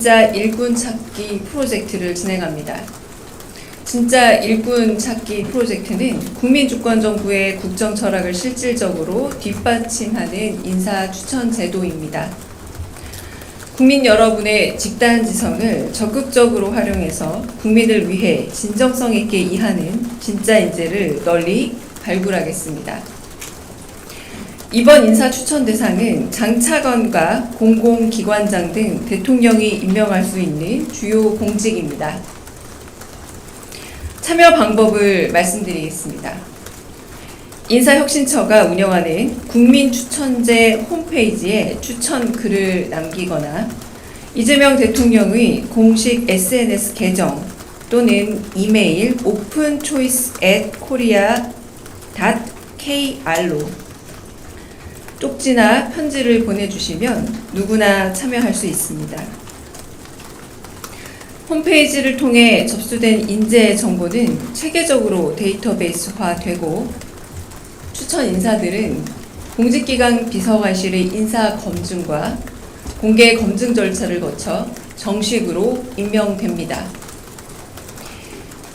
진짜 일꾼 찾기 프로젝트를 진행합니다. 진짜 일꾼 찾기 프로젝트는 국민주권정부의 국정 철학을 실질적으로 뒷받침하는 인사 추천 제도입니다. 국민 여러분의 집단 지성을 적극적으로 활용해서 국민을 위해 진정성 있게 일하는 진짜 인재를 널리 발굴하겠습니다. 이번 인사 추천 대상은 장차관과 공공기관장 등 대통령이 임명할 수 있는 주요 공직입니다. 참여 방법을 말씀드리겠습니다. 인사혁신처가 운영하는 국민추천제 홈페이지에 추천 글을 남기거나 이재명 대통령의 공식 SNS 계정 또는 이메일 openchoice@korea.kr로 쪽지나 편지를 보내주시면 누구나 참여할 수 있습니다. 홈페이지를 통해 접수된 인재 정보는 체계적으로 데이터베이스화되고 추천 인사들은 공직기강 비서관실의 인사 검증과 공개 검증 절차를 거쳐 정식으로 임명됩니다.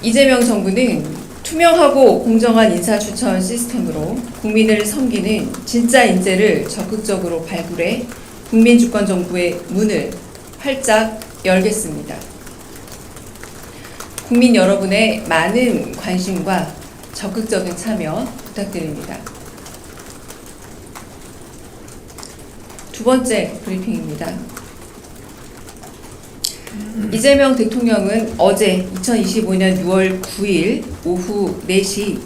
이재명 정부는 투명하고 공정한 인사 추천 시스템으로 국민을 섬기는 진짜 인재를 적극적으로 발굴해 국민주권정부의 문을 활짝 열겠습니다. 국민 여러분의 많은 관심과 적극적인 참여 부탁드립니다. 두 번째 브리핑입니다. 이재명 대통령은 어제 2025년 6월 9일 오후 4시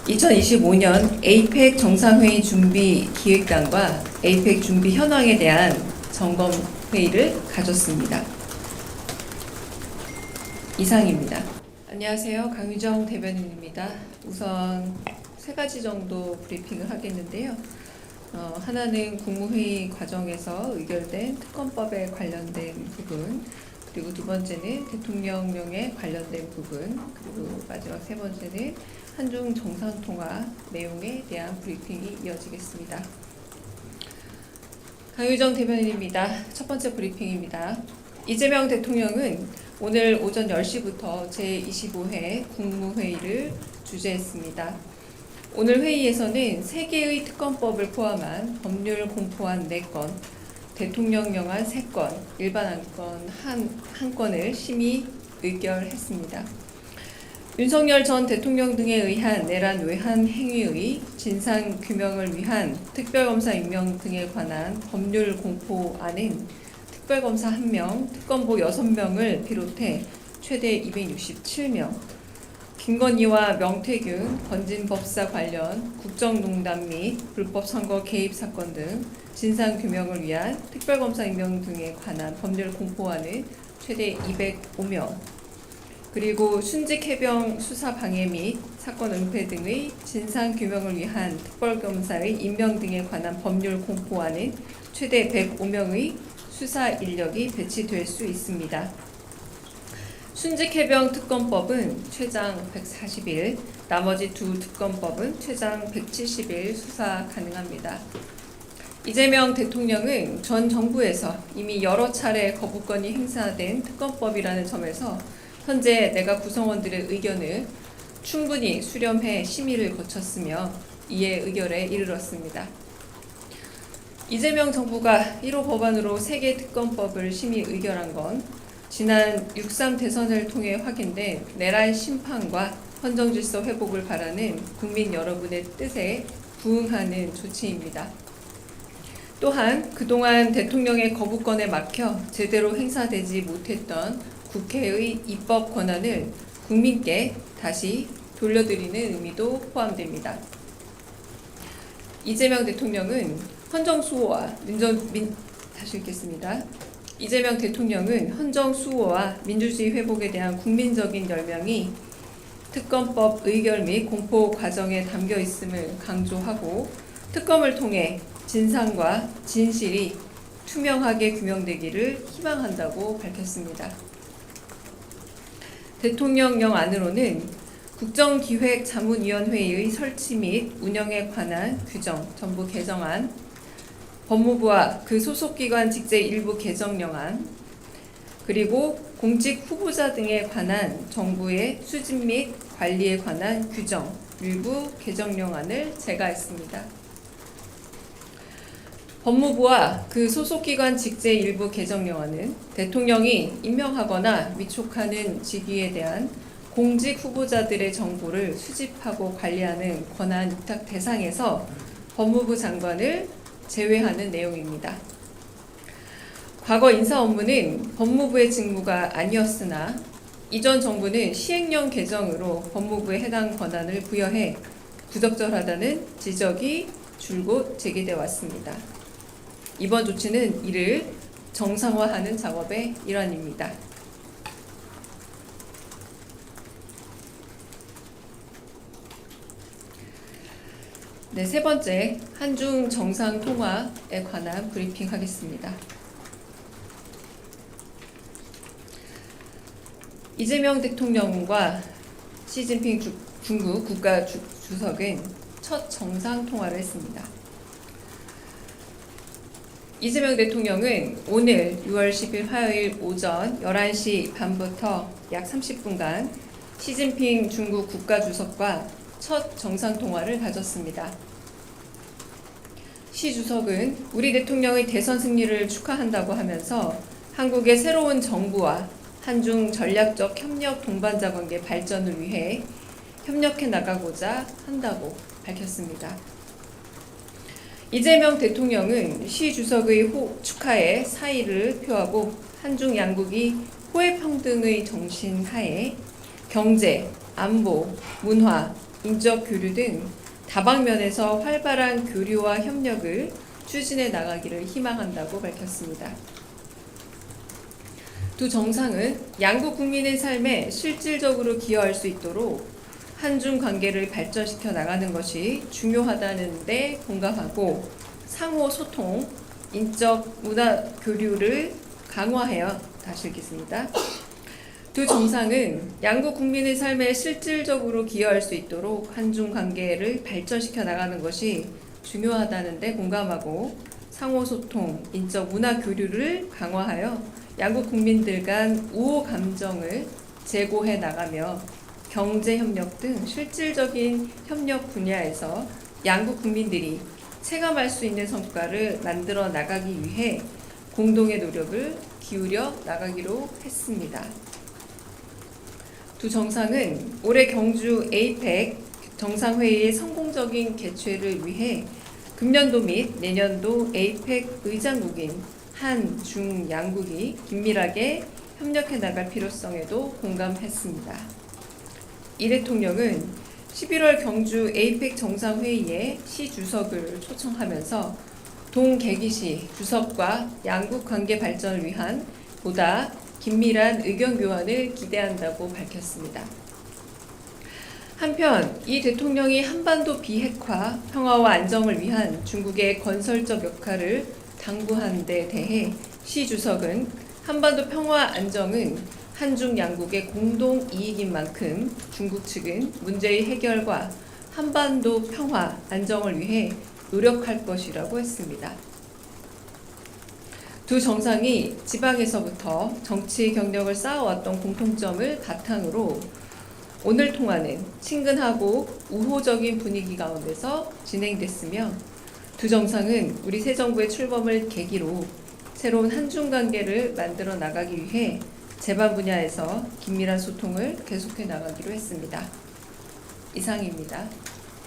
2025년 에이펙 정상회의 준비 기획단과 에이펙 준비 현황에 대한 점검 회의를 가졌습니다. 이상입니다. 안녕하세요. 강유정 대변인입니다. 우선 세 가지 정도 브리핑을 하겠는데요. 하나는 국무회의 과정에서 의결된 특검법에 관련된 부분, 그리고 두 번째는 대통령령에 관련된 부분, 그리고 마지막 세 번째는 한중 정상통화 내용에 대한 브리핑이 이어지겠습니다. 강유정 대변인입니다. 첫 번째 브리핑입니다. 이재명 대통령은 오늘 오전 10시부터 제25회 국무회의를 주재했습니다. 오늘 회의에서는 3개의 특검법을 포함한 법률 공포안 4건, 대통령령안 3건, 일반 안건 1건을 심의 의결했습니다. 윤석열 전 대통령 등에 의한 내란 외환 행위의 진상 규명을 위한 특별검사 임명 등에 관한 법률 공포안은 특별검사 1명, 특검보 6명을 비롯해 최대 267명, 김건희와 명태균, 건진법사 관련 국정농단 및 불법 선거 개입 사건 등 진상규명을 위한 특별검사 임명 등에 관한 법률 공포안은 최대 205명, 그리고 순직해병 수사 방해 및 사건 은폐 등의 진상규명을 위한 특별검사의 임명 등에 관한 법률 공포안은 최대 105명의 수사 인력이 배치될 수 있습니다. 순직해병 특검법은 최장 140일, 나머지 두 특검법은 최장 170일 수사 가능합니다. 이재명 대통령은 전 정부에서 이미 여러 차례 거부권이 행사된 특검법이라는 점에서 현재 내각 구성원들의 의견을 충분히 수렴해 심의를 거쳤으며 이에 의결에 이르렀습니다. 이재명 정부가 1호 법안으로 3개 특검법을 심의 의결한 건 지난 6.3 대선을 통해 확인된 내란 심판과 헌정질서 회복을 바라는 국민 여러분의 뜻에 부응하는 조치입니다. 또한 그동안 대통령의 거부권에 막혀 제대로 행사되지 못했던 국회의 입법 권한을 국민께 다시 돌려드리는 의미도 포함됩니다. 이재명 대통령은 헌정수호와 다시 읽겠습니다. 이재명 대통령은 헌정수호와 민주주의 회복에 대한 국민적인 열망이 특검법 의결 및 공포 과정에 담겨 있음을 강조하고 특검을 통해 진상과 진실이 투명하게 규명되기를 희망한다고 밝혔습니다. 대통령령 안으로는 국정기획자문위원회의 설치 및 운영에 관한 규정 전부 개정안, 법무부와 그 소속기관 직제 일부 개정령안, 그리고 공직 후보자 등에 관한 정부의 수집 및 관리에 관한 규정 일부 개정령안을 제가했습니다. 법무부와 그 소속기관 직제 일부 개정령안은 대통령이 임명하거나 위촉하는 직위에 대한 공직 후보자들의 정보를 수집하고 관리하는 권한 위탁 대상에서 법무부 장관을 제외하는 내용입니다. 과거 인사 업무는 법무부의 직무가 아니었으나 이전 정부는 시행령 개정으로 법무부에 해당 권한을 부여해 부적절하다는 지적이 줄곧 제기되어 왔습니다. 이번 조치는 이를 정상화하는 작업의 일환입니다. 네, 세 번째, 한중 정상통화에 관한 브리핑 하겠습니다. 이재명 대통령과 시진핑 중국 국가주석은 첫 정상통화를 했습니다. 이재명 대통령은 오늘 6월 10일 화요일 오전 11시 반부터 약 30분간 시진핑 중국 국가주석과 첫 정상통화를 가졌습니다. 시 주석은 우리 대통령의 대선 승리를 축하한다고 하면서 한국의 새로운 정부와 한중 전략적 협력 동반자 관계 발전을 위해 협력해 나가고자 한다고 밝혔습니다. 이재명 대통령은 시 주석의 축하에 사의를 표하고 한중 양국이 호혜평등의 정신 하에 경제, 안보, 문화, 인적 교류 등 다방면에서 활발한 교류와 협력을 추진해 나가기를 희망한다고 밝혔습니다. 두 정상은 양국 국민의 삶에 실질적으로 기여할 수 있도록 한중 관계를 발전시켜 나가는 것이 중요하다는 데 공감하고 상호 소통, 인적 문화 교류를 강화하여 다시 읽겠습니다. 두 정상은 양국 국민의 삶에 실질적으로 기여할 수 있도록 한중 관계를 발전시켜 나가는 것이 중요하다는 데 공감하고 상호 소통, 인적 문화 교류를 강화하여 양국 국민들 간 우호 감정을 제고해 나가며 경제 협력 등 실질적인 협력 분야에서 양국 국민들이 체감할 수 있는 성과를 만들어 나가기 위해 공동의 노력을 기울여 나가기로 했습니다. 두 정상은 올해 경주 에이펙 정상회의의 성공적인 개최를 위해 금년도 및 내년도 에이펙 의장국인 한, 중 양국이 긴밀하게 협력해 나갈 필요성에도 공감했습니다. 이 대통령은 11월 경주 에이펙 정상회의에 시 주석을 초청하면서 동계기시 주석과 양국 관계 발전을 위한 보다 긴밀한 의견 교환을 기대한다고 밝혔습니다. 한편 이 대통령이 한반도 비핵화, 평화와 안정을 위한 중국의 건설적 역할을 당부한 데 대해 시 주석은 한반도 평화 안정은 한중 양국의 공동 이익인 만큼 중국 측은 문제의 해결과 한반도 평화 안정을 위해 노력할 것이라고 했습니다. 두 정상이 지방에서부터 정치 경력을 쌓아왔던 공통점을 바탕으로 오늘 통화는 친근하고 우호적인 분위기 가운데서 진행됐으며 두 정상은 우리 새 정부의 출범을 계기로 새로운 한중 관계를 만들어 나가기 위해 제반 분야에서 긴밀한 소통을 계속해 나가기로 했습니다. 이상입니다.